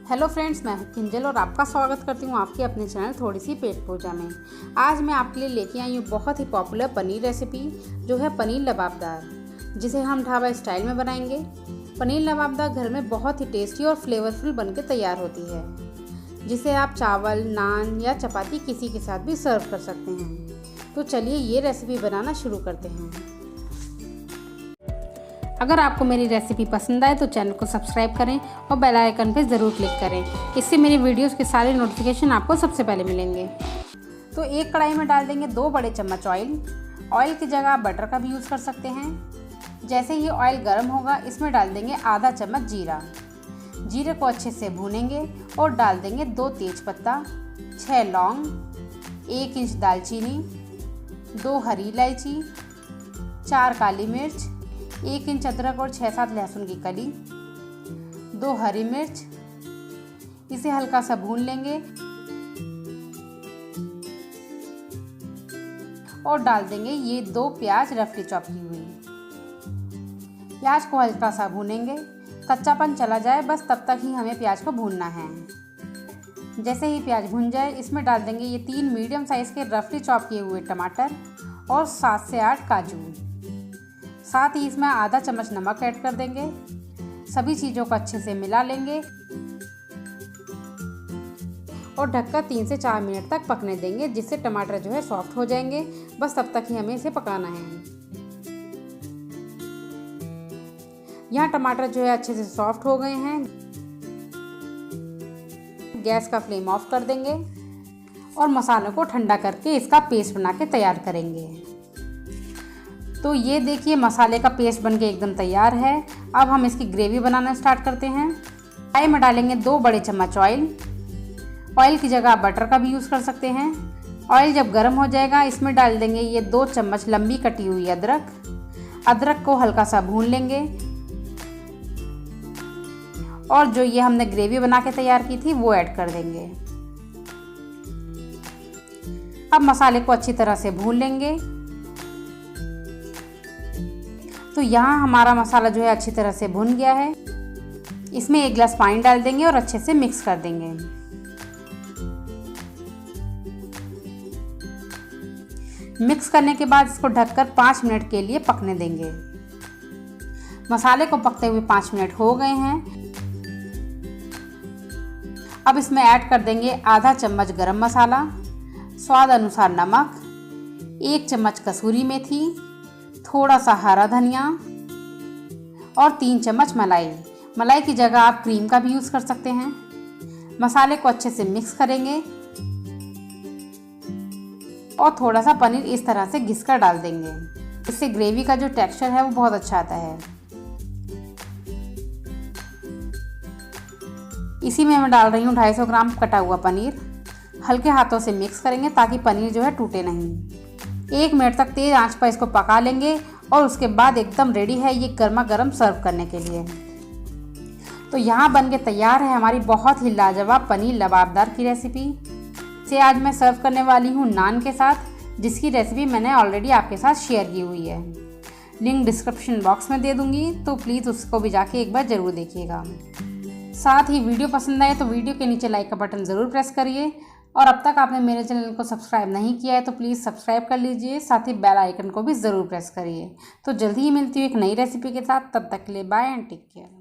Hello friends, मैं हूं किंजल और आपका स्वागत करती हूं आपके अपने चैनल थोड़ी सी पेट पूजा में। आज मैं आपके लिए लेके आई हूं बहुत ही पॉपुलर पनीर रेसिपी, जो है पनीर लबाबदार, जिसे हम ढाबा स्टाइल में बनाएंगे। पनीर लबाबदार घर में बहुत ही टेस्टी और फ्लेवरफुल बनके तैयार होती है, जिसे आप चावल, नान या चपाती किसी के साथ भी सर्व कर सकते हैं। तो चलिए ये रेसिपी बनाना शुरू करते हैं। अगर आपको मेरी रेसिपी पसंद आए तो चैनल को सब्सक्राइब करें और बेल आइकन पर ज़रूर क्लिक करें। इससे मेरी वीडियोस के सारे नोटिफिकेशन आपको सबसे पहले मिलेंगे। तो एक कढ़ाई में डाल देंगे 2 बड़े चम्मच ऑयल। ऑयल की जगह आप बटर का भी यूज़ कर सकते हैं। जैसे ही ऑयल गर्म होगा, इसमें डाल देंगे आधा चम्मच जीरा। जीरे को अच्छे से भूनेंगे और डाल देंगे 2 तेज़पत्ता, 6 लौंग, 1 इंच दालचीनी, 2 हरी इलायची, 4 काली मिर्च, 1 इंच अदरक और 6-7 लहसुन की कली, 2 हरी मिर्च। इसे हल्का सा भून लेंगे और डाल देंगे ये 2 प्याज रफली चॉप की हुई। प्याज को हल्का सा भूनेंगे, कच्चापन चला जाए बस तब तक ही हमें प्याज को भूनना है। जैसे ही प्याज भून जाए, इसमें डाल देंगे ये 3 मीडियम साइज़ के रफली चॉप किए हुए टमाटर और 7 से 8 काजू। साथ ही इसमें आधा चम्मच नमक ऐड कर देंगे। सभी चीज़ों को अच्छे से मिला लेंगे और ढककर 3 से 4 मिनट तक पकने देंगे, जिससे टमाटर जो है सॉफ्ट हो जाएंगे। बस तब तक ही हमें इसे पकाना है। यहाँ टमाटर जो है अच्छे से सॉफ्ट हो गए हैं। गैस का फ्लेम ऑफ कर देंगे और मसालों को ठंडा करके इसका पेस्ट बना के तैयार करेंगे। तो ये देखिए, मसाले का पेस्ट बनके एकदम तैयार है। अब हम इसकी ग्रेवी बनाना स्टार्ट करते हैं। कढ़ाई में डालेंगे 2 बड़े चम्मच ऑयल। ऑयल की जगह आप बटर का भी यूज़ कर सकते हैं। ऑयल जब गर्म हो जाएगा, इसमें डाल देंगे ये 2 चम्मच लंबी कटी हुई अदरक। अदरक को हल्का सा भून लेंगे और जो ये हमने ग्रेवी बना के तैयार की थी वो ऐड कर देंगे। अब मसाले को अच्छी तरह से भून लेंगे। तो यहाँ हमारा मसाला जो है अच्छी तरह से भुन गया है। इसमें 1 गिलास पानी डाल देंगे और अच्छे से मिक्स कर देंगे। मिक्स करने के बाद इसको ढककर 5 मिनट के लिए पकने देंगे। मसाले को पकते हुए 5 मिनट हो गए हैं। अब इसमें ऐड कर देंगे आधा चम्मच गरम मसाला, स्वाद अनुसार नमक, 1 चम्मच कसूरी मेथी, थोड़ा सा हरा धनिया और 3 चम्मच मलाई। मलाई की जगह आप क्रीम का भी यूज़ कर सकते हैं। मसाले को अच्छे से मिक्स करेंगे और थोड़ा सा पनीर इस तरह से घिस कर डाल देंगे। इससे ग्रेवी का जो टेक्सचर है वो बहुत अच्छा आता है। इसी में मैं डाल रही हूँ 250 ग्राम कटा हुआ पनीर। हल्के हाथों से मिक्स करेंगे ताकि पनीर जो है टूटे नहीं। 1 मिनट तक तेज़ आंच पर इसको पका लेंगे और उसके बाद एकदम रेडी है ये गर्मा गर्म सर्व करने के लिए। तो यहाँ बन के तैयार है हमारी बहुत ही लाजवाब पनीर लबाबदार की रेसिपी। इसे आज मैं सर्व करने वाली हूँ नान के साथ, जिसकी रेसिपी मैंने ऑलरेडी आपके साथ शेयर की हुई है। लिंक डिस्क्रिप्शन बॉक्स में दे दूँगी, तो प्लीज़ उसको भी जाके एक बार ज़रूर देखिएगा। साथ ही वीडियो पसंद आए तो वीडियो के नीचे लाइक का बटन ज़रूर प्रेस करिए और अब तक आपने मेरे चैनल को सब्सक्राइब नहीं किया है तो प्लीज़ सब्सक्राइब कर लीजिए। साथ ही बेल आइकन को भी ज़रूर प्रेस करिए। तो जल्दी ही मिलती हूँ एक नई रेसिपी के साथ। तब तक के लिए बाय एंड टेक केयर।